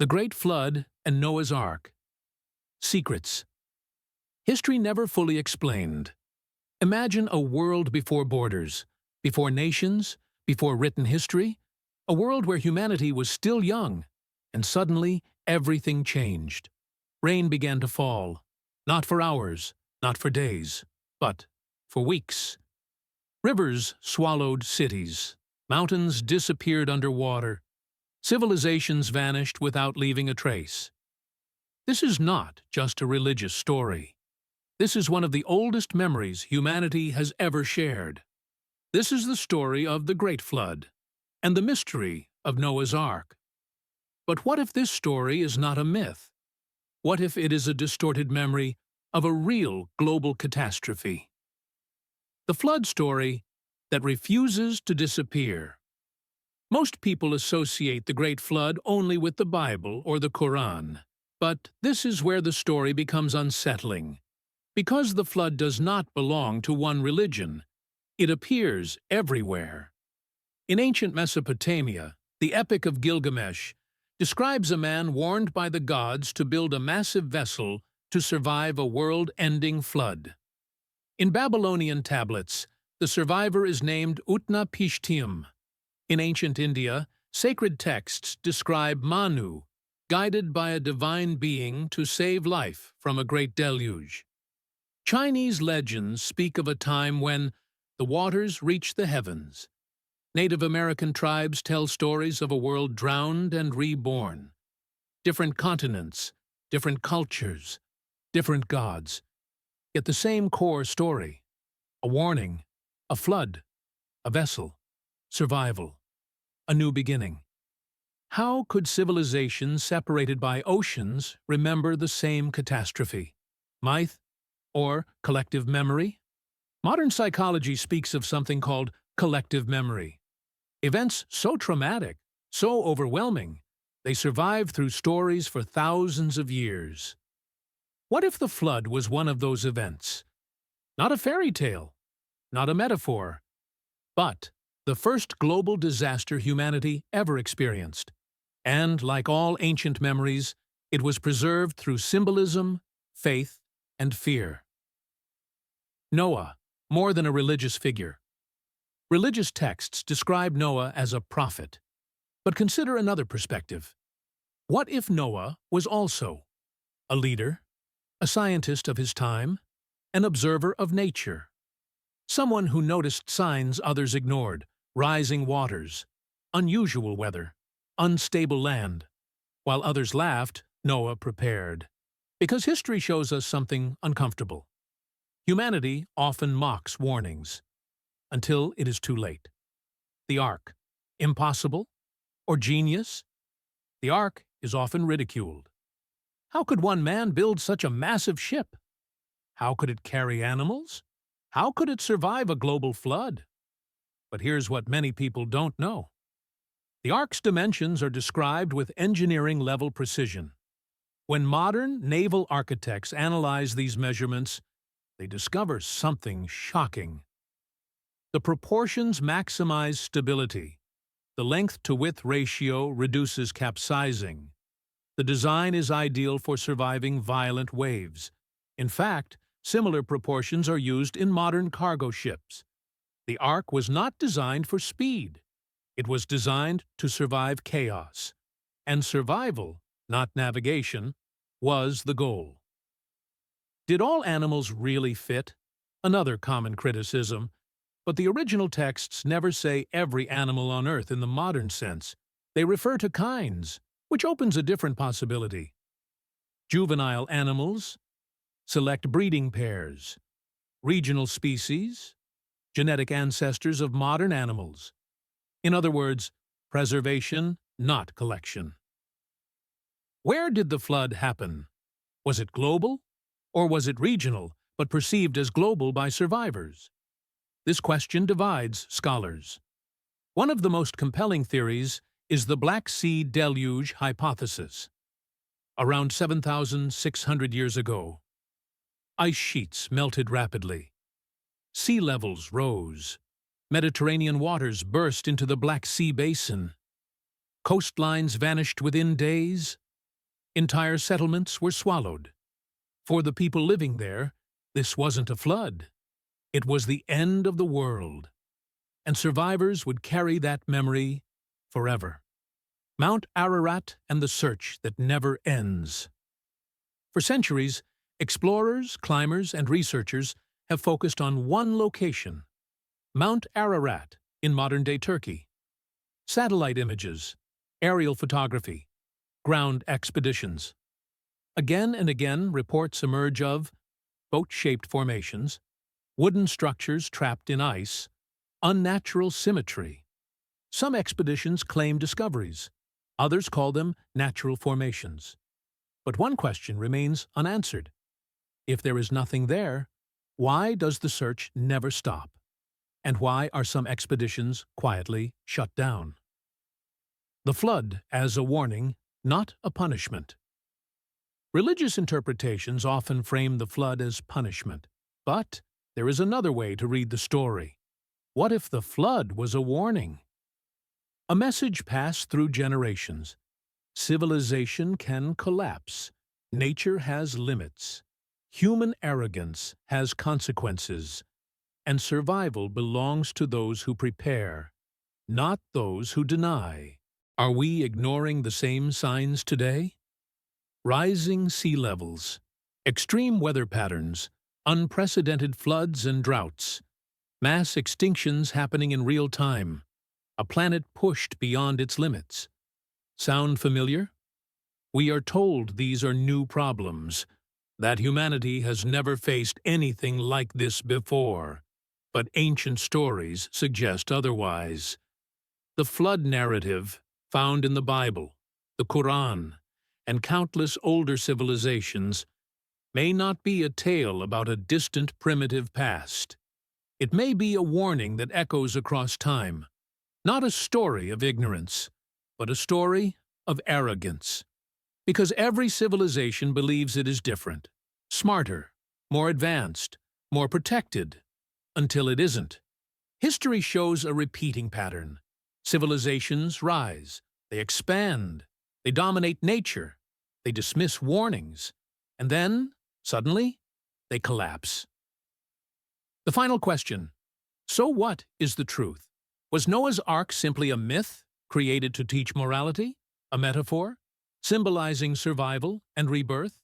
The Great Flood and Noah's Ark. Secrets. History never fully explained. Imagine a world before borders, before nations, before written history, a world where humanity was still young, and suddenly everything changed. Rain began to fall, not for hours, not for days, but for weeks. Rivers swallowed cities, mountains disappeared underwater, civilizations vanished without leaving a trace. This is not just a religious story. This is one of the oldest memories humanity has ever shared. This is the story of the Great Flood and the mystery of Noah's Ark. But what if this story is not a myth? What if it is a distorted memory of a real global catastrophe? The flood story that refuses to disappear. Most people associate the Great Flood only with the Bible or the Quran, but this is where the story becomes unsettling. Because the flood does not belong to one religion, it appears everywhere. In ancient Mesopotamia, the Epic of Gilgamesh describes a man warned by the gods to build a massive vessel to survive a world-ending flood. In Babylonian tablets, the survivor is named Utnapishtim. In ancient India, sacred texts describe Manu, guided by a divine being to save life from a great deluge. Chinese legends speak of a time when the waters reached the heavens. Native American tribes tell stories of a world drowned and reborn. Different continents, different cultures, different gods, yet the same core story. A warning, a flood, a vessel, survival, a new beginning. How could civilizations separated by oceans remember the same catastrophe? Myth or collective memory? Modern psychology speaks of something called collective memory. Events so traumatic, so overwhelming, they survive through stories for thousands of years. What if the flood was one of those events? Not a fairy tale, not a metaphor, but the first global disaster humanity ever experienced. And, like all ancient memories, it was preserved through symbolism, faith, and fear. Noah, more than a religious figure. Religious texts describe Noah as a prophet. But consider another perspective. What if Noah was also a leader, a scientist of his time, an observer of nature? Someone who noticed signs others ignored, rising waters, unusual weather, unstable land. While others laughed, Noah prepared. Because history shows us something uncomfortable. Humanity often mocks warnings, until it is too late. The Ark, impossible or genius? The Ark is often ridiculed. How could one man build such a massive ship? How could it carry animals? How could it survive a global flood? But here's what many people don't know. The Ark's dimensions are described with engineering-level precision. When modern naval architects analyze these measurements, they discover something shocking. The proportions maximize stability. The length-to-width ratio reduces capsizing. The design is ideal for surviving violent waves. In fact, similar proportions are used in modern cargo ships. The Ark was not designed for speed. It was designed to survive chaos. And survival, not navigation, was the goal. Did all animals really fit? Another common criticism. But the original texts never say every animal on Earth in the modern sense. They refer to kinds, which opens a different possibility. Juvenile animals, select breeding pairs, regional species, genetic ancestors of modern animals. In other words, preservation, not collection. Where did the flood happen? Was it global? Or was it regional, but perceived as global by survivors? This question divides scholars. One of the most compelling theories is the Black Sea deluge hypothesis. Around 7,600 years ago, ice sheets melted rapidly. Sea levels rose. Mediterranean waters burst into the Black Sea basin. Coastlines vanished within days. Entire settlements were swallowed. For the people living there, this wasn't a flood. It was the end of the world, and survivors would carry that memory forever. Mount Ararat and the search that never ends. For centuries, explorers, climbers, and researchers have focused on one location, Mount Ararat in modern-day Turkey. Satellite images, aerial photography, ground expeditions. Again and again, reports emerge of boat-shaped formations, wooden structures trapped in ice, unnatural symmetry. Some expeditions claim discoveries. Others call them natural formations. But one question remains unanswered. If there is nothing there, why does the search never stop? And why are some expeditions quietly shut down? The flood as a warning, not a punishment. Religious interpretations often frame the flood as punishment. But there is another way to read the story. What if the flood was a warning? A message passed through generations. Civilization can collapse. Nature has limits. Human arrogance has consequences. And survival belongs to those who prepare, not those who deny. Are we ignoring the same signs today? Rising sea levels, extreme weather patterns, unprecedented floods and droughts, mass extinctions happening in real time, a planet pushed beyond its limits. Sound familiar? We are told these are new problems, that humanity has never faced anything like this before. But ancient stories suggest otherwise. The flood narrative, found in the Bible, the Quran, and countless older civilizations, may not be a tale about a distant primitive past. It may be a warning that echoes across time, not a story of ignorance, but a story of arrogance. Because every civilization believes it is different, smarter, more advanced, more protected, until it isn't. History shows a repeating pattern. Civilizations rise, they expand, they dominate nature, they dismiss warnings, and then, suddenly, they collapse. The final question: so what is the truth? Was Noah's Ark simply a myth created to teach morality? A metaphor, symbolizing survival and rebirth?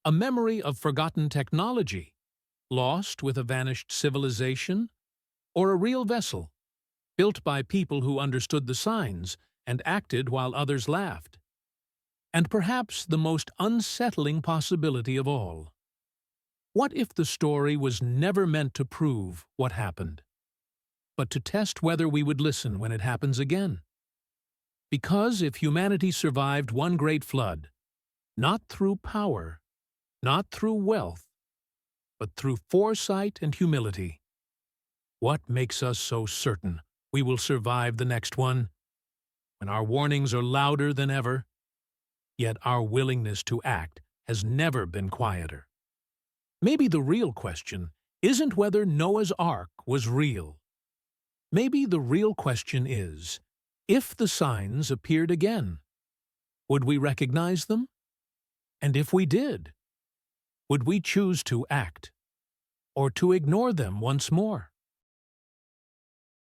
A memory of forgotten technology, lost with a vanished civilization? Or a real vessel, built by people who understood the signs and acted while others laughed? And perhaps the most unsettling possibility of all: what if the story was never meant to prove what happened, but to test whether we would listen when it happens again? Because if humanity survived one great flood, not through power, not through wealth, but through foresight and humility, what makes us so certain we will survive the next one? When our warnings are louder than ever, yet our willingness to act has never been quieter. Maybe the real question isn't whether Noah's Ark was real. Maybe the real question is, if the signs appeared again, would we recognize them? And if we did, would we choose to act or to ignore them once more?